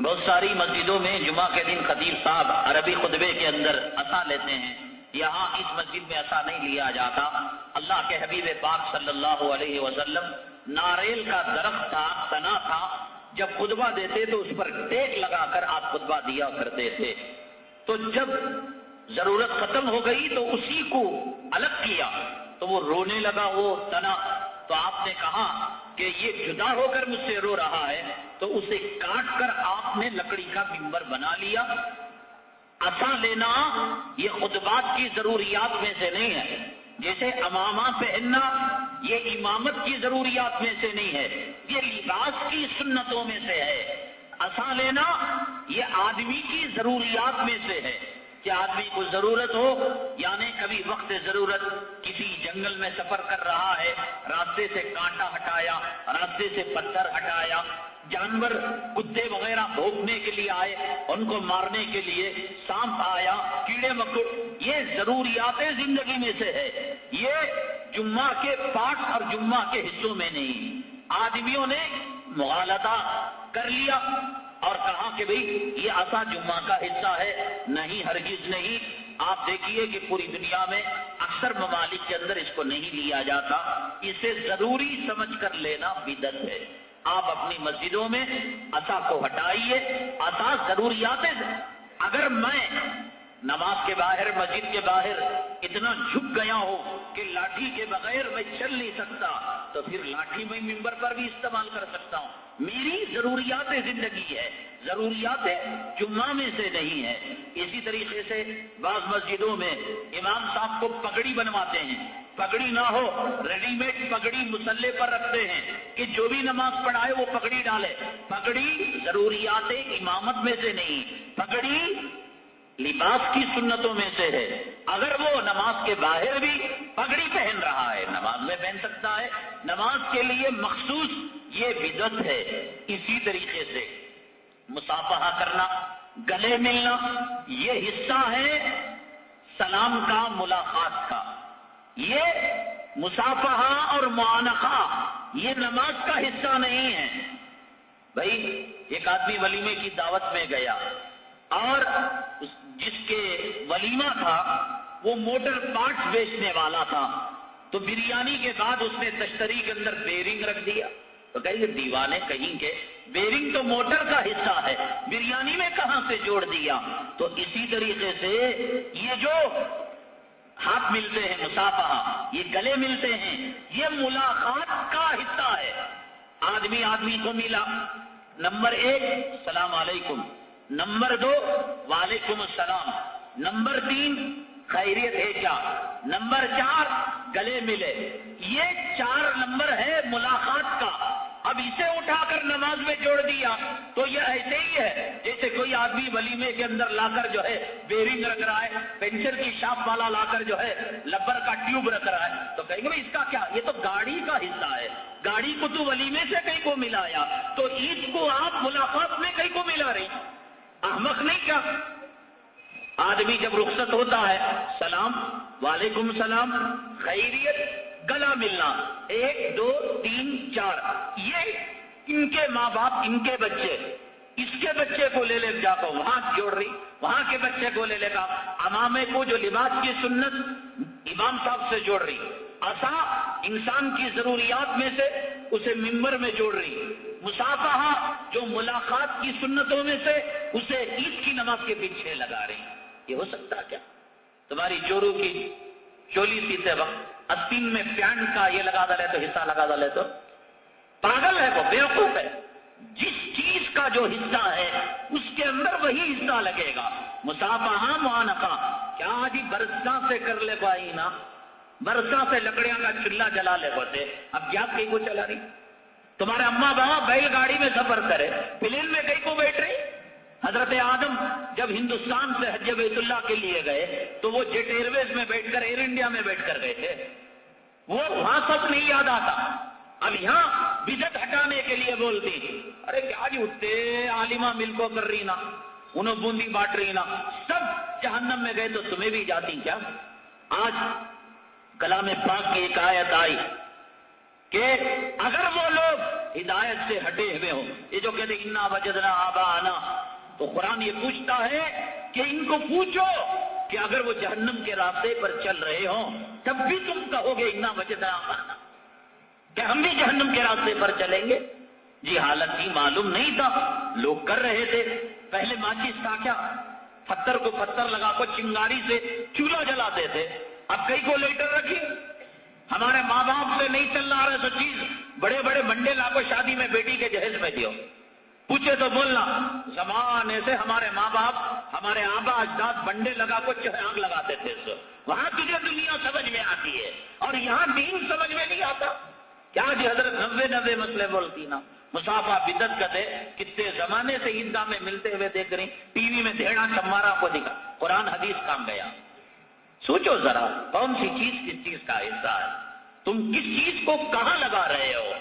بہت ساری مسجدوں میں جمعہ کے دن خطیب صاحب عربی خطبے کے اندر عصا لیتے ہیں، یہاں اس مسجد میں عصا نہیں لیا جاتا۔ اللہ کے حبیب پاک صلی اللہ علیہ وسلم ناریل کا درخت تھا، تنا تھا، جب خطبہ دیتے تو اس پر ٹیک لگا کر آپ خطبہ دیا کرتے تھے۔ تو جب ضرورت ختم ہو گئی تو اسی کو الگ کیا تو وہ رونے لگا وہ تنا، تو آپ نے کہا کہ یہ جدا ہو کر مجھ سے رو رہا ہے، تو اسے کاٹ کر آپ نے لکڑی کا ممبر بنا لیا۔ عصا لینا یہ خطبات کی ضروریات میں سے نہیں ہے، جیسے امامہ پہننا یہ امامت کی ضروریات میں سے نہیں ہے، یہ لباس کی سنتوں میں سے ہے۔ عصا لینا یہ آدمی کی ضروریات میں سے ہے کہ آدمی کو ضرورت ہو، یعنی کبھی وقت ضرورت کسی جنگل میں سفر کر رہا ہے، راستے سے کانٹا ہٹایا، راستے سے پتھر ہٹایا، جانور کتے وغیرہ بھونکنے کے لیے آئے، ان کو مارنے کے لیے سانپ آیا، کیڑے مکوڑے، یہ ضروریات زندگی میں سے ہے، یہ جمعہ کے پارٹ اور جمعہ کے حصوں میں نہیں۔ آدمیوں نے مغالطہ کر لیا اور کہا کہ بھئی یہ عصا جمعہ کا حصہ ہے، نہیں، ہرگز نہیں۔ آپ دیکھیے کہ پوری دنیا میں اکثر ممالک کے اندر اس کو نہیں لیا جاتا، اسے ضروری سمجھ کر لینا بدعت ہے۔ آپ اپنی مسجدوں میں عصا کو ہٹائیے، عصا ضروریات ہے۔ اگر میں نماز کے باہر، مسجد کے باہر اتنا جھک گیا ہوں کہ لاٹھی کے بغیر میں چل نہیں سکتا، تو پھر لاٹھی میں ممبر پر بھی استعمال کر سکتا ہوں۔ میری ضروریات زندگی ہے، ضروریات جمعہ میں سے نہیں ہے۔ اسی طریقے سے بعض مسجدوں میں امام صاحب کو پگڑی بنواتے ہیں، پگڑی نہ ہو ریڈی میڈ پگڑی مسلح پر رکھتے ہیں کہ جو بھی نماز پڑھائے وہ پگڑی ڈالے۔ پگڑی ضروریات امامت میں سے نہیں، پگڑی لباس کی سنتوں میں سے ہے۔ اگر وہ نماز کے باہر بھی پگڑی پہن رہا ہے، نماز میں پہن سکتا ہے، نماز کے لیے مخصوص یہ بدعت ہے۔ اسی طریقے سے مصافحہ کرنا، گلے ملنا، یہ حصہ ہے سلام کا، ملاقات کا۔ یہ مصافحہ اور معانقہ یہ نماز کا حصہ نہیں ہے۔ بھائی ایک آدمی ولیمے کی دعوت میں گیا اور جس کے ولیمہ تھا وہ موٹر پارٹس بیچنے والا تھا، تو بریانی کے بعد اس نے تشتری کے اندر بیرنگ رکھ دیا۔ تو کہیں دیوانے کہیں کہ بیرنگ تو موٹر کا حصہ ہے، بریانی میں کہاں سے جوڑ دیا؟ تو اسی طریقے سے یہ جو ہاتھ ملتے ہیں مصافحہ، یہ گلے ملتے ہیں، یہ ملاقات کا حصہ ہے۔ آدمی آدمی کو ملا، نمبر 1 السلام علیکم، نمبر 2 وعلیکم السلام، نمبر 3 خیریت ہے کیا، نمبر 4 گلے ملے، یہ 4 نمبر ہے ملاقات کا۔ اب اسے اٹھا کر نماز میں جوڑ دیا تو یہ ایسے ہی ہے جیسے کوئی آدمی ولیمے کے اندر لا کر جو ہے بیرنگ رکھ رہا ہے، پینچر کی شاپ والا لا کر جو ہے لبر کا ٹیوب رکھ رہا ہے، تو کہیں گے اس کا کیا، یہ تو گاڑی کا حصہ ہے، گاڑی کو تو ولیمے سے کہیں کو ملایا، تو عید کو آپ ملاقات میں کہیں کو ملا رہی، احمق نہیں کیا؟ آدمی جب رخصت ہوتا ہے سلام، وعلیکم السلام، خیریت، گلا ملنا، 1 2 3 4، یہ ان کے ماں باپ، ان کے بچے، اس کے بچے کو لے لے جا کر وہاں جوڑ رہی، وہاں کے بچے کو لے لے گا، امامے کو جو لباس کی سنت امام صاحب سے جوڑ رہی، عصا انسان کی ضروریات میں سے اسے ممبر میں جوڑ رہی، مصافحہ جو ملاقات کی سنتوں میں سے اسے عید کی نماز کے پیچھے لگا رہی۔ یہ ہو سکتا کیا؟ تمہاری چورو کی چولی سیتے وقت استین میں پینٹ کا یہ لگا ڈالے تو حصہ لگا ڈالے تو پاگل ہے، وہ بیوقوف ہے۔ جس چیز کا جو حصہ ہے اس کے اندر وہی حصہ لگے گا۔ مصافحہ معانقہ کیا جی برساں سے کر لے پائی نا، برساں سے لکڑیاں کا چولہا جلا لے ہوتے، اب کیا کہیں کو چلا رہی؟ تمہارے اماں بابا بیل گاڑی میں سفر کرے، پلین میں کہیں کو بیٹھ رہی؟ حضرت آدم جب ہندوستان سے حج بیت اللہ کے لیے گئے تو وہ جیٹ ایئر ویز میں بیٹھ کر، ایئر انڈیا میں بیٹھ کر گئے تھے، وہ وہاں سب نہیں یاد آتا۔ اب یہاں بدعت ہٹانے کے لیے بولتی، ارے کیا جی اٹھتے عالمہ مل کو کر رہی نا، انہوں بوندی بانٹ رہی نا، سب جہنم میں گئے تو تمہیں بھی جاتی کیا؟ آج کلام پاک کی ایک آیت آئی کہ اگر وہ لوگ ہدایت سے ہٹے ہوئے ہوں. یہ جو کہتے انا وجدنا آباءنا، تو قرآن یہ پوچھتا ہے کہ ان کو پوچھو کہ اگر وہ جہنم کے راستے پر چل رہے ہوں تب بھی تم کہو گے انا وجدنا آباءنا، کہ ہم بھی جہنم کے راستے پر چلیں گے؟ جی حالت ہی معلوم نہیں تھا، لوگ کر رہے تھے. پہلے ماچس تھا کیا؟ پتھر کو پتھر لگا کر چنگاری سے چولہا جلاتے تھے. اب کئی کو لیٹر رکھی. ہمارے ماں باپ سے نہیں چل رہا سب چیز، بڑے بڑے منڈے لا کو شادی میں بیٹی کے جہیز میں دیو. پوچھے تو بولنا زمانے سے ہمارے ماں باپ، ہمارے آبا اجداد بنڈے لگا کو آگ لگاتے تھے. وہاں تجھے دنیا سمجھ میں آتی ہے اور یہاں دین سمجھ میں نہیں آتا. کیا جی حضرت 90 مسئلے بولتی نا. مسافہ بدت کتے کتنے زمانے سے عیدگاہ میں ملتے ہوئے دیکھ رہی، ٹی وی میں دھیڑا چمارا کو دکھا. قرآن حدیث کام گیا. سوچو ذرا کون سی چیز کس چیز کا حصہ ہے؟ تم کس چیز کو کہاں لگا رہے ہو؟